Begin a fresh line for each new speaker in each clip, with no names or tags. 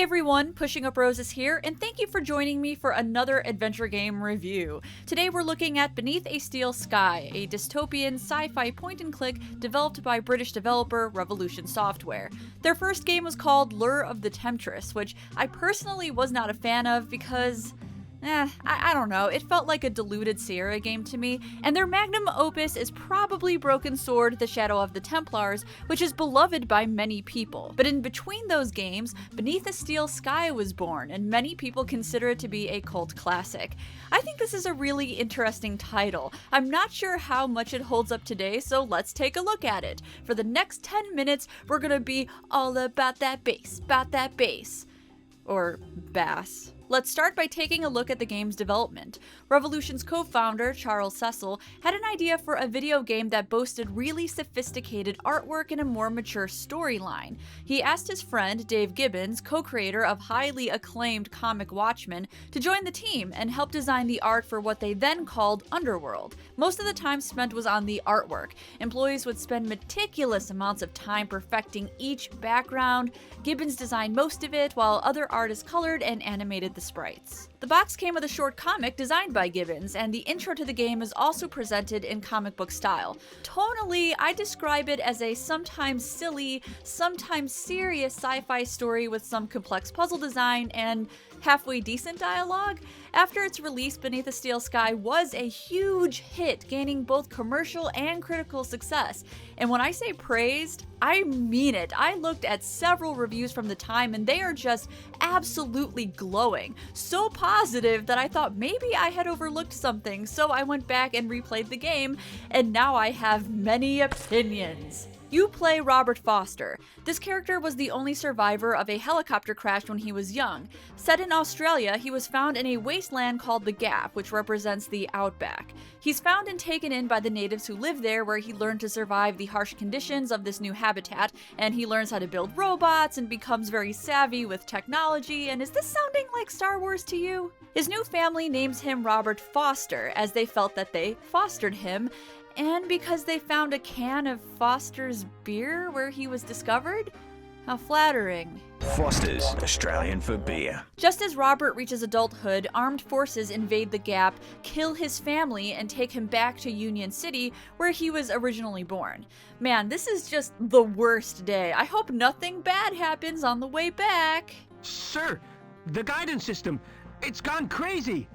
everyone, PushingUpRoses here, and thank you for joining me for another adventure game review. Today we're looking at Beneath a Steel Sky, a dystopian sci-fi point-and-click developed by British developer Revolution Software. Their first game was called Lure of the Temptress, which I personally was not a fan of because I don't know, it felt like a diluted Sierra game to me, and their magnum opus is probably Broken Sword, The Shadow of the Templars, which is beloved by many people. But in between those games, Beneath a Steel Sky was born, and many people consider it to be a cult classic. I think this is a really interesting title. I'm not sure how much it holds up today, so let's take a look at it. For the next 10 minutes, we're gonna be all about that bass. Or bass. Let's start by taking a look at the game's development. Revolution's co-founder, Charles Cecil, had an idea for a video game that boasted really sophisticated artwork and a more mature storyline. He asked his friend, Dave Gibbons, co-creator of highly acclaimed comic Watchmen, to join the team and help design the art for what they then called Underworld. Most of the time spent was on the artwork. Employees would spend meticulous amounts of time perfecting each background. Gibbons designed most of it, while other artists colored and animated the sprites. The box came with a short comic designed by Gibbons, and the intro to the game is also presented in comic book style. Tonally, I describe it as a sometimes silly, sometimes serious sci-fi story with some complex puzzle design and halfway decent dialogue. After its release, Beneath a Steel Sky was a huge hit, gaining both commercial and critical success. And when I say praised, I mean it. I looked at several reviews from the time and they are just absolutely glowing. So positive that I thought maybe I had overlooked something, so I went back and replayed the game, and now I have many opinions. You play Robert Foster. This character was the only survivor of a helicopter crash when he was young. Set in Australia, he was found in a wasteland called the Gap, which represents the outback. He's found and taken in by the natives who live there, where he learned to survive the harsh conditions of this new habitat, and he learns how to build robots and becomes very savvy with technology. And is this sounding like Star Wars to you? His new family names him Robert Foster, as they felt that they fostered him, and because they found a can of Foster's beer where he was discovered? How flattering.
Foster's, Australian for beer.
Just as Robert reaches adulthood, armed forces invade the Gap, kill his family, and take him back to Union City, where he was originally born. Man, this is just the worst day. I hope nothing bad happens on the way back.
Sir, the guidance system, it's gone crazy.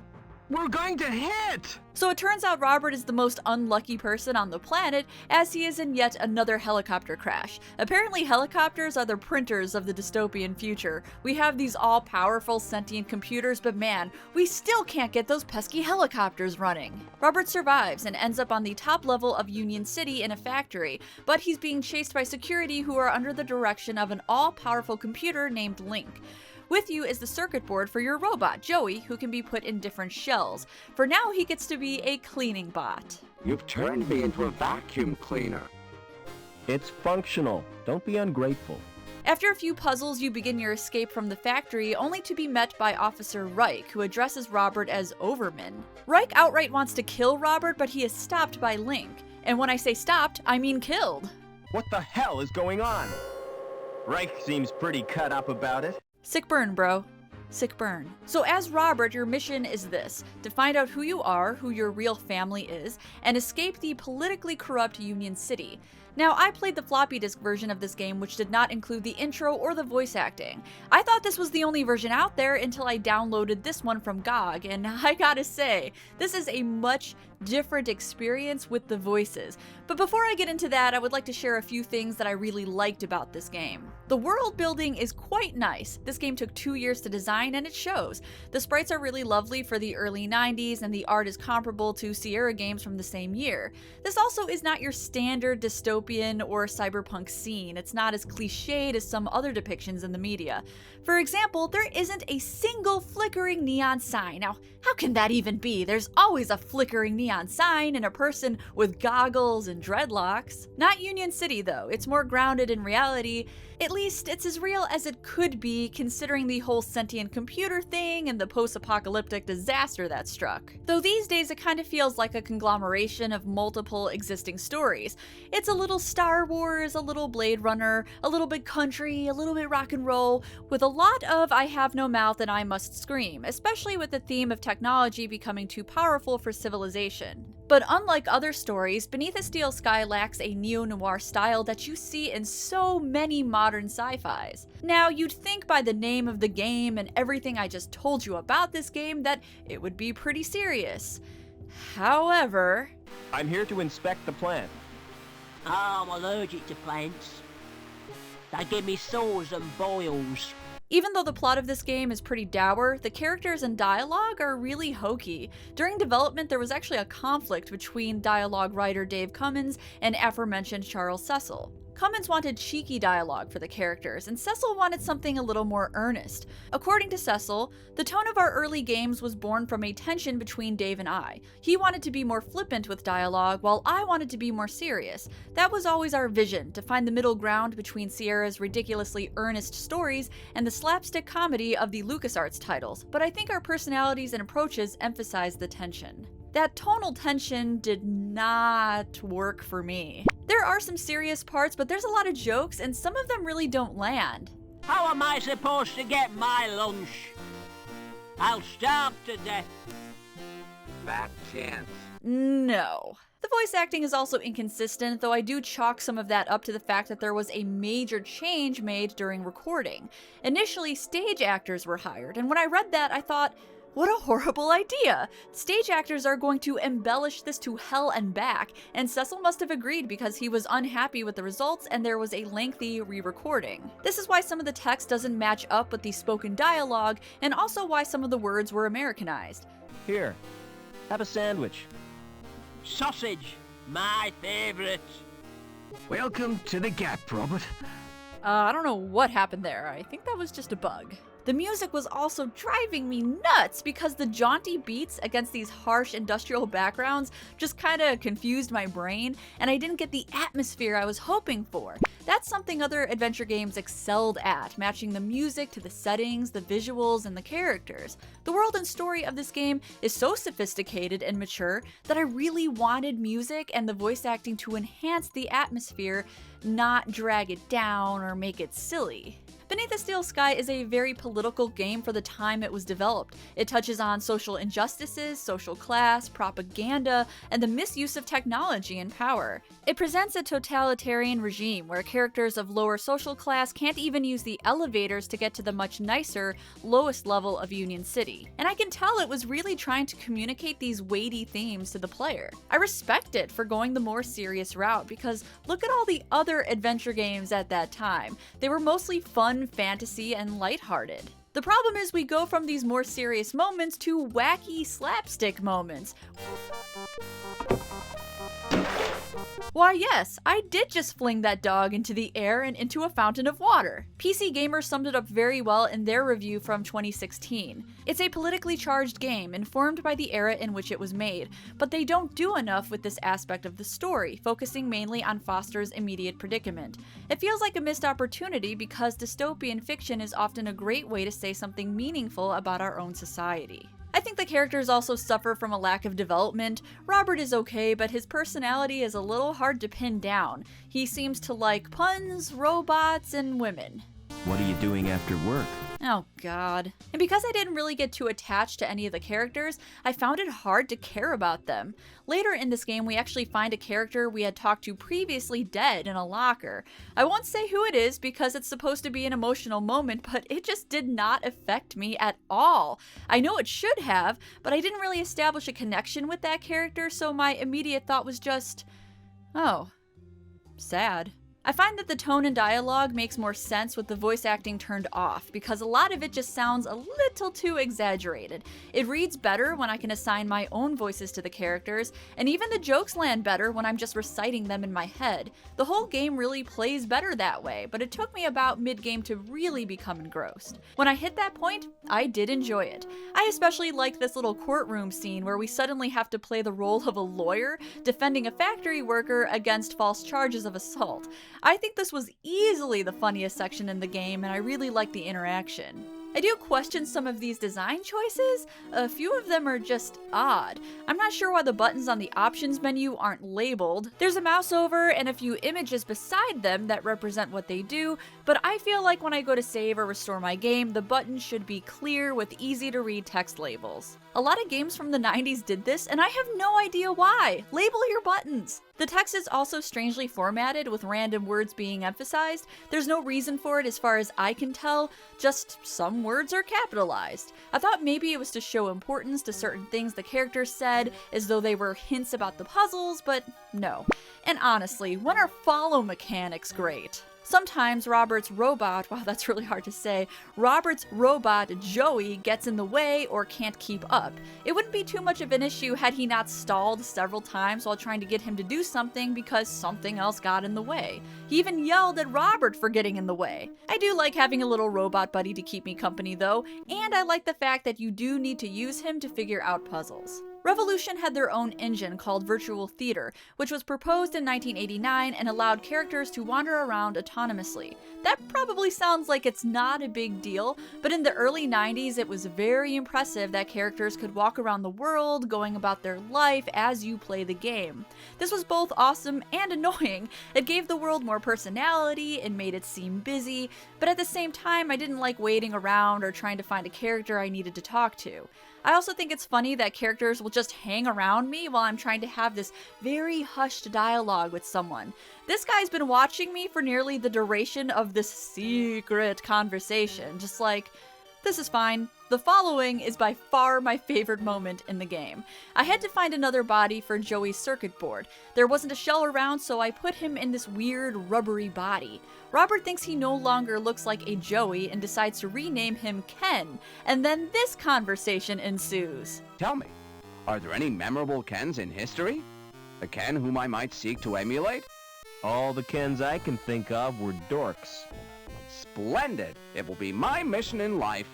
We're going to hit!
So it turns out Robert is the most unlucky person on the planet, as he is in yet another helicopter crash. Apparently helicopters are the printers of the dystopian future. We have these all-powerful sentient computers, but man, we still can't get those pesky helicopters running. Robert survives and ends up on the top level of Union City in a factory, but he's being chased by security who are under the direction of an all-powerful computer named Link. With you is the circuit board for your robot, Joey, who can be put in different shells. For now, he gets to be a cleaning bot.
You've turned me into a vacuum cleaner.
It's functional. Don't be ungrateful.
After a few puzzles, you begin your escape from the factory, only to be met by Officer Reich, who addresses Robert as Overman. Reich outright wants to kill Robert, but he is stopped by Link. And when I say stopped, I mean killed.
What the hell is going on? Reich seems pretty cut up about it.
Sick burn, bro. Sick burn. So as Robert, your mission is this: to find out who you are, who your real family is, and escape the politically corrupt Union City. Now, I played the floppy disk version of this game, which did not include the intro or the voice acting. I thought this was the only version out there until I downloaded this one from GOG, and I gotta say, this is a much different experience with the voices. But before I get into that, I would like to share a few things that I really liked about this game. The world building is quite nice. This game took 2 years to design, and it shows. The sprites are really lovely for the early 90s, and the art is comparable to Sierra games from the same year. This also is not your standard dystopian or cyberpunk scene. It's not as cliched as some other depictions in the media. For example, there isn't a single flickering neon sign. Now, how can that even be? There's always a flickering neon sign and a person with goggles and dreadlocks. Not Union City though, it's more grounded in reality. At least, it's as real as it could be, considering the whole sentient computer thing and the post-apocalyptic disaster that struck. Though these days it kind of feels like a conglomeration of multiple existing stories. It's a little Star Wars, a little Blade Runner, a little bit country, a little bit rock and roll, with a lot of I have no mouth and I must scream, especially with the theme of technology becoming too powerful for civilization. But unlike other stories, Beneath a Steel Sky lacks a neo-noir style that you see in so many modern sci-fis. Now, you'd think by the name of the game and everything I just told you about this game that it would be pretty serious. However...
I'm here to inspect the plant.
I'm allergic to plants. They give me sores and boils.
Even though the plot of this game is pretty dour, the characters and dialogue are really hokey. During development, there was actually a conflict between dialogue writer Dave Cummins and aforementioned Charles Cecil. Cummins wanted cheeky dialogue for the characters, and Cecil wanted something a little more earnest. According to Cecil, the tone of our early games was born from a tension between Dave and I. He wanted to be more flippant with dialogue, while I wanted to be more serious. That was always our vision, to find the middle ground between Sierra's ridiculously earnest stories and the slapstick comedy of the LucasArts titles, but I think our personalities and approaches emphasized the tension. That tonal tension did not work for me. There are some serious parts, but there's a lot of jokes, and some of them really don't land.
How am I supposed to get my lunch? I'll starve to death.
Fat chance.
No. The voice acting is also inconsistent, though I do chalk some of that up to the fact that there was a major change made during recording. Initially, stage actors were hired, and when I read that, I thought, what a horrible idea! Stage actors are going to embellish this to hell and back, and Cecil must have agreed because he was unhappy with the results and there was a lengthy re-recording. This is why some of the text doesn't match up with the spoken dialogue, and also why some of the words were Americanized.
Here, have a sandwich.
Sausage, my favorite.
Welcome to the Gap, Robert.
I don't know what happened there. I think that was just a bug. The music was also driving me nuts because the jaunty beats against these harsh industrial backgrounds just kinda confused my brain, and I didn't get the atmosphere I was hoping for. That's something other adventure games excelled at, matching the music to the settings, the visuals, and the characters. The world and story of this game is so sophisticated and mature that I really wanted music and the voice acting to enhance the atmosphere, not drag it down or make it silly. Beneath a Steel Sky is a very political game for the time it was developed. It touches on social injustices, social class, propaganda, and the misuse of technology and power. It presents a totalitarian regime where characters of lower social class can't even use the elevators to get to the much nicer, lowest level of Union City. And I can tell it was really trying to communicate these weighty themes to the player. I respect it for going the more serious route because look at all the other adventure games at that time. They were mostly fun, fantasy, and lighthearted. The problem is we go from these more serious moments to wacky slapstick moments. Why yes, I did just fling that dog into the air and into a fountain of water. PC Gamer summed it up very well in their review from 2016. It's a politically charged game, informed by the era in which it was made, but they don't do enough with this aspect of the story, focusing mainly on Foster's immediate predicament. It feels like a missed opportunity because dystopian fiction is often a great way to say something meaningful about our own society. I think the characters also suffer from a lack of development. Robert is okay, but his personality is a little hard to pin down. He seems to like puns, robots, and women.
What are you doing after work?
Oh god. And because I didn't really get too attached to any of the characters, I found it hard to care about them. Later in this game, we actually find a character we had talked to previously dead in a locker. I won't say who it is because it's supposed to be an emotional moment, but it just did not affect me at all. I know it should have, but I didn't really establish a connection with that character, so my immediate thought was just, oh, sad. I find that the tone and dialogue makes more sense with the voice acting turned off, because a lot of it just sounds a little too exaggerated. It reads better when I can assign my own voices to the characters, and even the jokes land better when I'm just reciting them in my head. The whole game really plays better that way, but it took me about mid-game to really become engrossed. When I hit that point, I did enjoy it. I especially like this little courtroom scene where we suddenly have to play the role of a lawyer defending a factory worker against false charges of assault. I think this was easily the funniest section in the game, and I really like the interaction. I do question some of these design choices. A few of them are just odd. I'm not sure why the buttons on the options menu aren't labeled. There's a mouse over and a few images beside them that represent what they do, but I feel like when I go to save or restore my game, the buttons should be clear with easy to read text labels. A lot of games from the 90s did this, and I have no idea why. Label your buttons! The text is also strangely formatted with random words being emphasized. There's no reason for it as far as I can tell, just some words are capitalized. I thought maybe it was to show importance to certain things the characters said, as though they were hints about the puzzles, but no. And honestly, when are follow mechanics great? Sometimes Robert's robot, wow, that's really hard to say, Robert's robot, Joey, gets in the way or can't keep up. It wouldn't be too much of an issue had he not stalled several times while trying to get him to do something because something else got in the way. He even yelled at Robert for getting in the way. I do like having a little robot buddy to keep me company though, and I like the fact that you do need to use him to figure out puzzles. Revolution had their own engine called Virtual Theater, which was proposed in 1989 and allowed characters to wander around autonomously. That probably sounds like it's not a big deal, but in the early 90s it was very impressive that characters could walk around the world, going about their life as you play the game. This was both awesome and annoying. It gave the world more personality and made it seem busy, but at the same time I didn't like waiting around or trying to find a character I needed to talk to. I also think it's funny that characters will just hang around me while I'm trying to have this very hushed dialogue with someone. This guy's been watching me for nearly the duration of this secret conversation, just like, this is fine. The following is by far my favorite moment in the game. I had to find another body for Joey's circuit board. There wasn't a shell around, so I put him in this weird rubbery body. Robert thinks he no longer looks like a Joey and decides to rename him Ken, and then this conversation ensues.
Tell me, are there any memorable Kens in history? A Ken whom I might seek to emulate?
All the Kens I can think of were dorks.
Splendid! It will be my mission in life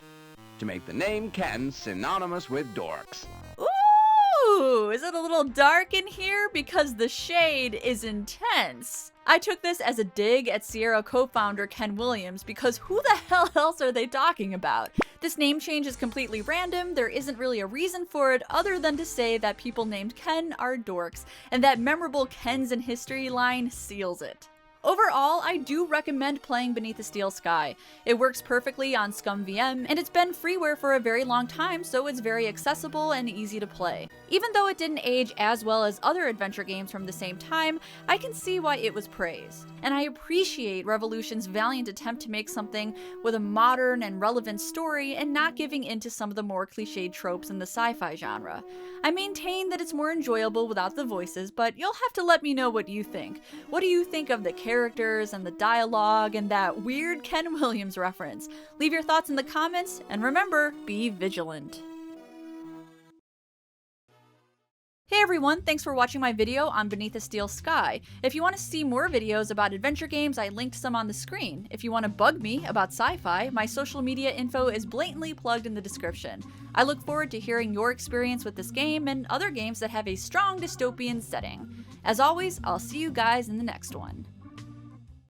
to make the name Ken synonymous with dorks.
Ooh, is it a little dark in here? Because the shade is intense. I took this as a dig at Sierra co-founder Ken Williams because who the hell else are they talking about? This name change is completely random, there isn't really a reason for it other than to say that people named Ken are dorks, and that memorable Kens in history line seals it. Overall, I do recommend playing Beneath a Steel Sky. It works perfectly on ScumVM, and it's been freeware for a very long time, so it's very accessible and easy to play. Even though it didn't age as well as other adventure games from the same time, I can see why it was praised. And I appreciate Revolution's valiant attempt to make something with a modern and relevant story and not giving into some of the more cliched tropes in the sci-fi genre. I maintain that it's more enjoyable without the voices, but you'll have to let me know what you think. What do you think of the characters and the dialogue and that weird Ken Williams reference? Leave your thoughts in the comments, and remember, be vigilant. Hey everyone, thanks for watching my video on Beneath a Steel Sky. If you want to see more videos about adventure games, I linked some on the screen. If you want to bug me about sci-fi, my social media info is blatantly plugged in the description. I look forward to hearing your experience with this game and other games that have a strong dystopian setting. As always, I'll see you guys in the next one.